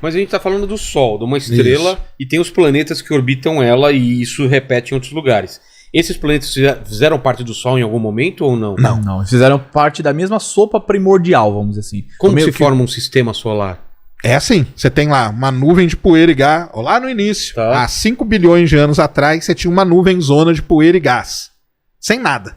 Mas a gente tá falando do Sol, de uma estrela, e tem os planetas que orbitam ela, e isso repete em outros lugares. Esses planetas fizeram parte do Sol em algum momento ou não? Não, eles fizeram parte da mesma sopa primordial, vamos dizer assim. Como se forma um sistema solar? É assim, você tem lá uma nuvem de poeira e gás. Lá no início, há 5 bilhões de anos atrás, você tinha uma nuvem zona de poeira e gás. Sem nada.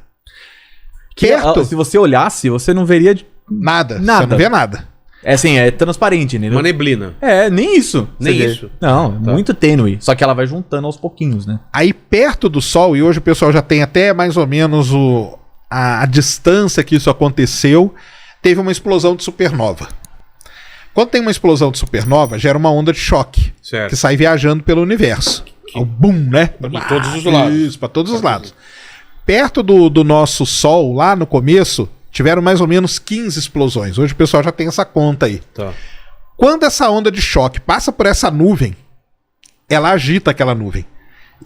Se você olhasse, você não veria nada. Você não vê nada. É assim, é transparente, né? Uma neblina. Nem isso. Nem isso. Não, muito tênue. Só que ela vai juntando aos pouquinhos, né? Aí perto do Sol, e hoje o pessoal já tem até mais ou menos a distância que isso aconteceu, teve uma explosão de supernova. Quando tem uma explosão de supernova, gera uma onda de choque, que sai viajando pelo universo. O boom, né? Em todos os lados. Isso, para todos os lados. Perto do nosso Sol, lá no começo, tiveram mais ou menos 15 explosões. Hoje o pessoal já tem essa conta aí. Quando essa onda de choque passa por essa nuvem, ela agita aquela nuvem.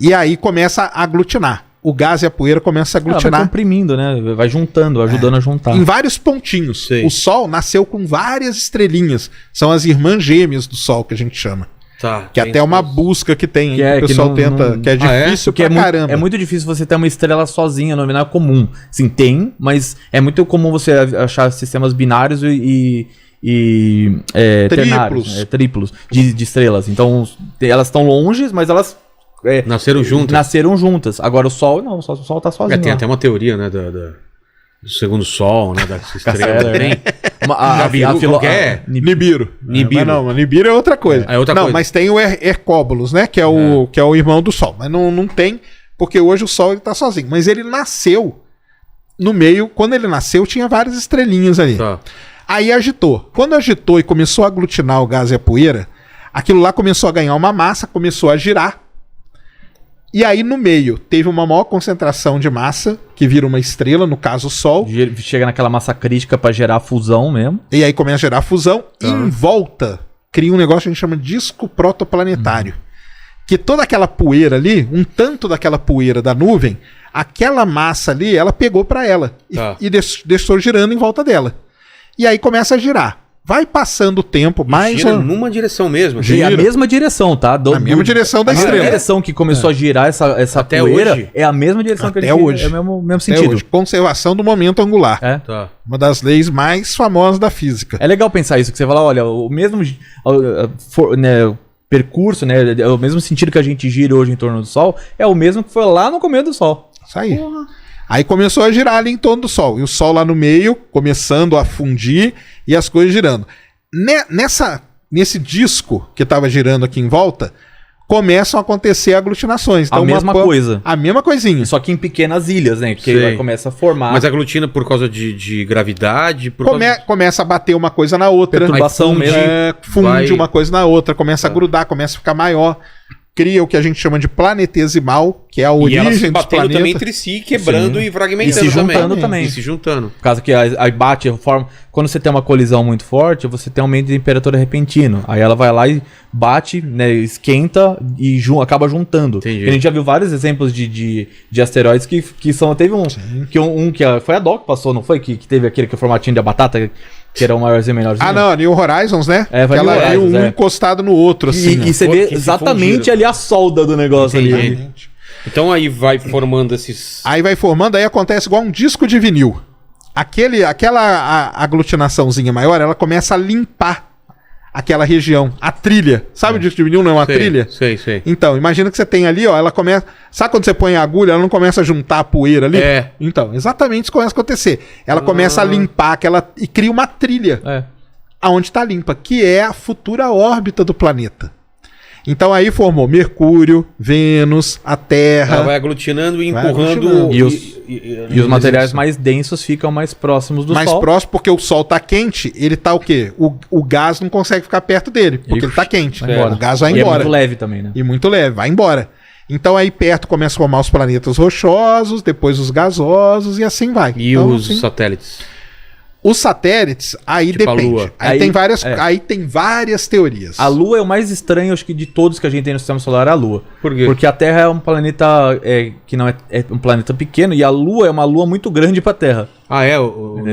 E aí começa a aglutinar. O gás e a poeira começam a aglutinar. Ela vai comprimindo, né? Vai juntando, ajudando a juntar. Em vários pontinhos. O Sol nasceu com várias estrelinhas. São as irmãs gêmeas do Sol, que a gente chama. Que até é uma busca que tem, que o pessoal tenta, que é difícil pra caramba. É muito difícil você ter uma estrela sozinha, não é comum. Sim, tem, mas é muito comum você achar sistemas binários e ternários, triplos de estrelas. Então, elas estão longe, mas elas nasceram juntas. Agora o Sol, não, o Sol tá sozinho. Tem até uma teoria, né, do segundo Sol, né, da estrela. Nibiru. Não, Nibiru é outra coisa. Mas tem o Hercóbulos, né, que é o irmão do Sol. Mas não tem, porque hoje o Sol ele tá sozinho. Mas ele nasceu no meio, quando ele nasceu tinha várias estrelinhas ali. Aí agitou. Quando agitou e começou a aglutinar o gás e a poeira, aquilo lá começou a ganhar uma massa, começou a girar. E aí no meio teve uma maior concentração de massa, que vira uma estrela, no caso o Sol. Chega naquela massa crítica para gerar fusão mesmo. E aí começa a gerar fusão. E em volta cria um negócio que a gente chama de disco protoplanetário. Que toda aquela poeira ali, um tanto daquela poeira da nuvem, aquela massa ali, ela pegou para ela. E deixou girando em volta dela. E aí começa a girar. Vai passando o tempo, mais gira numa direção mesmo. Gira. A mesma direção, tá? A mesma direção da estrela. A direção que começou a girar essa até poeira hoje. É a mesma direção que a gente hoje. É o mesmo sentido. Hoje. Conservação do momento angular. Uma das leis mais famosas da física. É legal pensar isso, que você fala, olha, o mesmo percurso, né? O mesmo sentido que a gente gira hoje em torno do Sol, é o mesmo que foi lá no começo do Sol. Isso aí. Aí começou a girar ali em torno do Sol. E o Sol lá no meio, começando a fundir e as coisas girando. Nesse disco que estava girando aqui em volta, começam a acontecer aglutinações. Então, a mesma coisa. A mesma coisinha. Só que em pequenas ilhas, né? Que aí começa a formar. Mas aglutina por causa de gravidade? Começa a bater uma coisa na outra. Perturbação mesmo. Funde uma coisa na outra, começa a grudar, começa a ficar maior. Cria o que a gente chama de planetesimal, que é a origem dos planetas. Também entre si, quebrando e fragmentando e se juntando também. E se juntando. Por causa que aí bate, forma. Quando você tem uma colisão muito forte, você tem um aumento de temperatura repentino. Aí ela vai lá e bate, né, esquenta e acaba juntando. A gente já viu vários exemplos de asteroides que são. Teve foi a Doc que passou, não foi? Que teve aquele que é o formatinho da batata. Que era o maiorzinho e menorzinho. New Horizons, né? Vai New Horizons, encostado no outro, assim. E você vê exatamente ali a solda do negócio ali. Então aí vai formando esses... Aí vai formando, aí acontece igual um disco de vinil. Aquela aglutinaçãozinha maior, ela começa a limpar aquela região, a trilha. Sabe o disco de vinil, não é uma trilha? Sei. Então, imagina que você tem ali, ela começa... Sabe quando você põe a agulha, ela não começa a juntar a poeira ali? Então, exatamente isso começa a acontecer. Ela começa a limpar e cria uma trilha aonde está limpa, que é a futura órbita do planeta. Então aí formou Mercúrio, Vênus, a Terra. Ela vai aglutinando e empurrando. E os materiais mais densos ficam mais próximos do Sol. Mais próximo porque o Sol tá quente, ele tá o quê? O gás não consegue ficar perto dele, porque ele tá quente. O gás vai embora. E é muito leve também, né? E muito leve, vai embora. Então aí perto começa a formar os planetas rochosos, depois os gasosos e assim vai. E então, os satélites? Os satélites, aí tipo depende. A Lua. Aí tem várias teorias. A Lua é o mais estranho, acho que de todos que a gente tem no sistema solar, é a Lua. Por quê? Porque a Terra é um planeta que não é um planeta pequeno e a Lua é uma Lua muito grande para a Terra.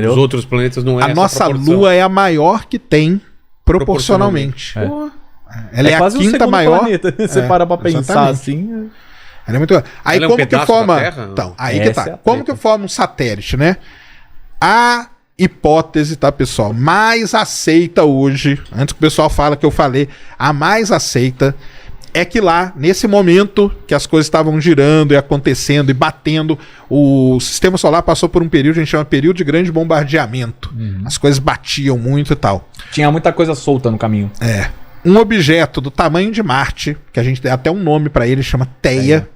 Os outros planetas não é a nossa Lua é a maior que tem proporcionalmente. Ela é a quinta maior. Planeta. Você para pra pensar assim. Ela é muito. Aí ela como que forma. Então, aí que tá. Como que forma um satélite, né? A hipótese, tá, pessoal? Mais aceita hoje, antes que o pessoal fala que eu falei, a mais aceita é que lá, nesse momento que as coisas estavam girando e acontecendo e batendo, o sistema solar passou por um período, a gente chama período de grande bombardeamento. As coisas batiam muito e tal. Tinha muita coisa solta no caminho. Um objeto do tamanho de Marte, que a gente tem até um nome para ele, chama Theia,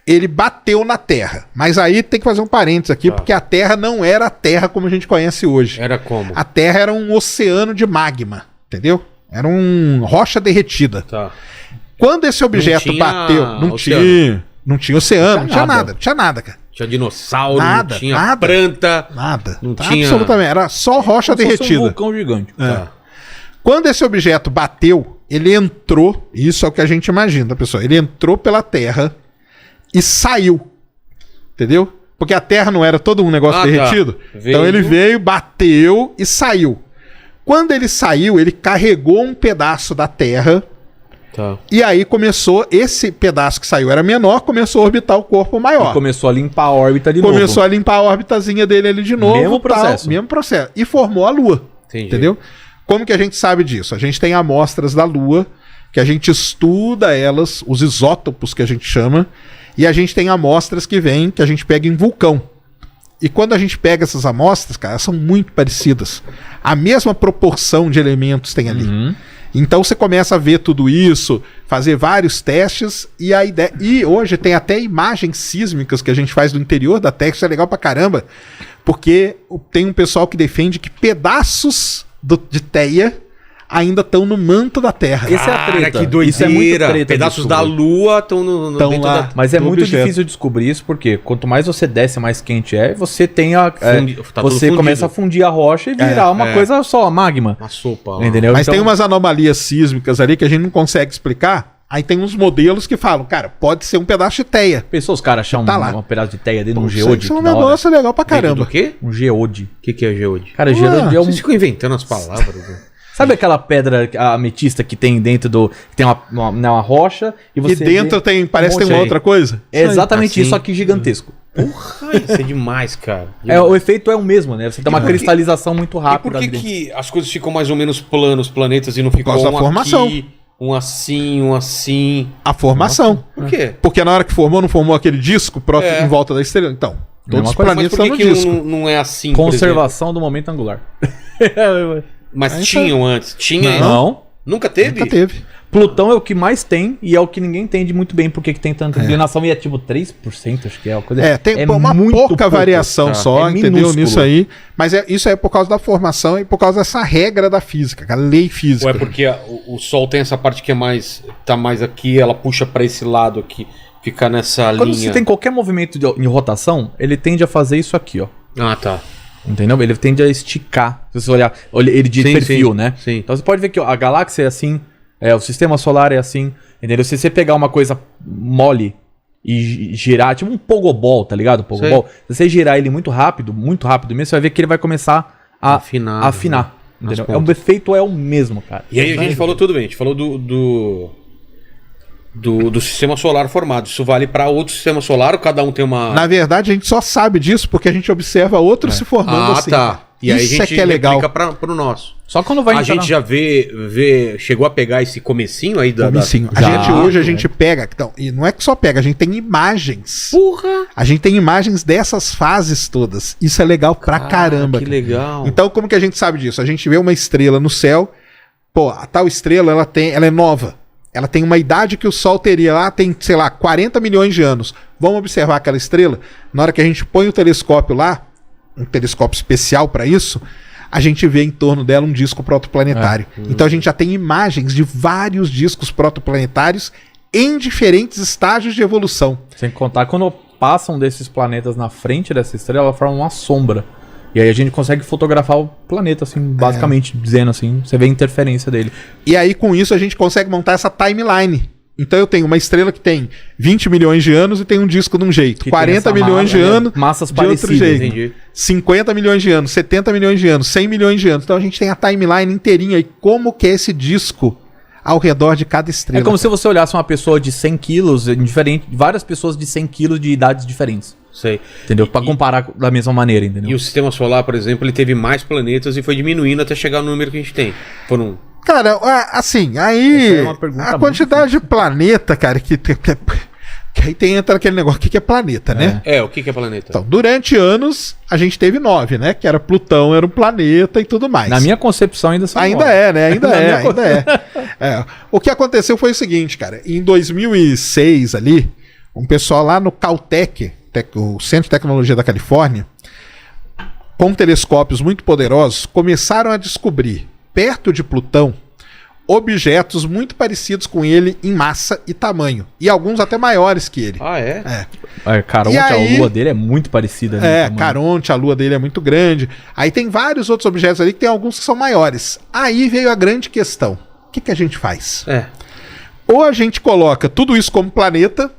ele bateu na Terra. Mas aí tem que fazer um parênteses aqui, porque a Terra não era a Terra como a gente conhece hoje. Era como? A Terra era um oceano de magma, entendeu? Era uma rocha derretida. Tá. Quando esse objeto bateu, não tinha oceano, não tinha nada, cara. Tinha dinossauro, não tinha planta, nada. Não tinha... Absolutamente, era só rocha derretida. Um vulcão gigante. Tá. Quando esse objeto bateu, ele entrou, isso é o que a gente imagina, pessoal, ele entrou pela Terra e saiu, entendeu? Porque a Terra não era todo um negócio derretido. Tá. Então ele veio, bateu e saiu. Quando ele saiu, ele carregou um pedaço da Terra. Tá. E aí começou, esse pedaço que saiu era menor, começou a orbitar o corpo maior. E começou a limpar a órbita de novo. Começou a limpar a órbitazinha dele ali de novo. Mesmo processo. Mesmo processo. E formou a Lua. Entendi. Entendeu? Como que a gente sabe disso? A gente tem amostras da Lua, que a gente estuda elas, os isótopos que a gente chama, e a gente tem amostras que vêm, que a gente pega em vulcão. E quando a gente pega essas amostras, cara, elas são muito parecidas. A mesma proporção de elementos tem ali. Então você começa a ver tudo isso, fazer vários testes, e a ideia. E hoje tem até imagens sísmicas que a gente faz do interior da Terra, isso é legal pra caramba, porque tem um pessoal que defende que pedaços de Theia ainda estão no manto da Terra. Essa é a treta. Que doideira. Isso é muito treta. Pedaços da Lua estão no dentro lá. Mas é muito difícil descobrir isso, porque quanto mais você desce, mais quente é, você tem você começa a fundir a rocha e virar uma coisa só, magma. Uma sopa. Entendeu? Mas tem umas anomalias sísmicas ali que a gente não consegue explicar. Aí tem uns modelos que falam, cara, pode ser um pedaço de Theia. Pensou os caras acham um pedaço de Teia dentro de um geode? Isso é um negócio legal pra caramba. O quê? Um geode. O que é geode? Cara, geode é um... Vocês ficam inventando as palavras, Sabe aquela pedra ametista que tem dentro do... Que tem uma rocha e você... E dentro parece que tem uma outra coisa? É exatamente isso, só que gigantesco. Porra, isso é demais, cara. O efeito é o mesmo, né? Você tem uma cristalização muito rápida. E por que as coisas ficam mais ou menos planos, planetas, e não ficam da formação. Aqui, um assim... A formação. Por quê? Porque na hora que formou, não formou aquele disco em volta da estrela? Então, todos os planetas estão no disco. Não é assim, Conservação do momento angular. Mas tinham antes? Tinha? Não. Nunca teve? Nunca teve. Plutão é o que mais tem e é o que ninguém entende muito bem porque que tem tanta inclinação e é tipo 3%, acho que é uma coisa... tem uma pouca variação só, entendeu? Nisso aí. Mas isso é por causa da formação e por causa dessa regra da física, a lei física. Ou é porque o Sol tem essa parte que tá mais aqui, ela puxa pra esse lado aqui, fica nessa linha... Quando você tem qualquer movimento em rotação, ele tende a fazer isso aqui, ó. Ah, tá. Entendeu? Ele tende a esticar. Se você olhar ele de perfil, né? Sim. Então você pode ver que a galáxia é assim, o sistema solar é assim, entendeu? Se você pegar uma coisa mole e girar, tipo um pogobol, tá ligado? Pogobol. Se você girar ele muito rápido mesmo, você vai ver que ele vai começar a afinar. Entendeu? O efeito é o mesmo, cara. E aí a gente falou tudo bem, a gente falou do sistema solar formado. Isso vale para outro sistema solar ou cada um tem uma... Na verdade, a gente só sabe disso porque a gente observa outros se formando assim. Tá. E isso aí a gente é legal pro nosso. Só quando vai... A gente já chegou a pegar esse comecinho aí da... Comecinho. A gente pega... Então, e não é que só pega, a gente tem imagens. Porra! A gente tem imagens dessas fases todas. Isso é legal pra caramba. Que legal. Então, como que a gente sabe disso? A gente vê uma estrela no céu. Pô, a tal estrela, ela é nova. Ela tem uma idade que o Sol teria lá, tem, sei lá, 40 milhões de anos. Vamos observar aquela estrela? Na hora que a gente põe o telescópio lá, um telescópio especial para isso, a gente vê em torno dela um disco protoplanetário. Então a gente já tem imagens de vários discos protoplanetários em diferentes estágios de evolução. Sem contar, quando passam desses planetas na frente dessa estrela, ela forma uma sombra. E aí a gente consegue fotografar o planeta, assim, basicamente, dizendo assim, você vê a interferência dele. E aí, com isso, a gente consegue montar essa timeline. Então eu tenho uma estrela que tem 20 milhões de anos e tem um disco de um jeito. Que 40 milhões de anos massas de outro jeito. Entendi. 50 milhões de anos, 70 milhões de anos, 100 milhões de anos. Então a gente tem a timeline inteirinha. E como que é esse disco ao redor de cada estrela. É como se você olhasse uma pessoa de 100 quilos, várias pessoas de 100 quilos de idades diferentes. Sei. Entendeu? Pra comparar da mesma maneira, entendeu? E o sistema solar, por exemplo, ele teve mais planetas e foi diminuindo até chegar no número que a gente tem. Foram... Cara, assim, aí a quantidade de planeta, cara, que aí entra aquele negócio, o que é planeta, né? O que é planeta? Então, durante anos, a gente teve 9, né? Que era Plutão, era um planeta e tudo mais. Na minha concepção ainda são Ainda 9. É, né? Ainda é. O que aconteceu foi o seguinte, cara. Em 2006 ali, um pessoal lá no Caltech, o Centro de Tecnologia da Califórnia, com telescópios muito poderosos, começaram a descobrir, perto de Plutão, objetos muito parecidos com ele em massa e tamanho. E alguns até maiores que ele. Ah, é? Caronte, a lua dele é muito parecida. Né, Caronte, a lua dele é muito grande. Aí tem vários outros objetos ali que tem alguns que são maiores. Aí veio a grande questão. O que a gente faz? Ou a gente coloca tudo isso como planeta,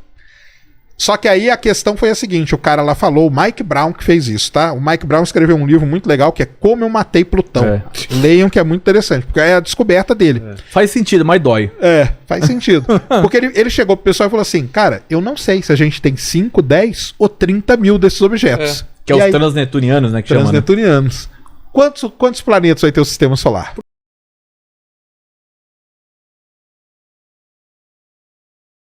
só que aí a questão foi a seguinte, o cara lá falou, o Mike Brown que fez isso, tá? O Mike Brown escreveu um livro muito legal que é Como Eu Matei Plutão. Leiam, que é muito interessante, porque é a descoberta dele. Faz sentido, mas dói. Faz sentido. Porque ele chegou pro pessoal e falou assim, cara, eu não sei se a gente tem 5, 10 ou 30 mil desses objetos. Que é os transneptunianos, né? Que transneptunianos. Quantos planetas vai ter o sistema solar?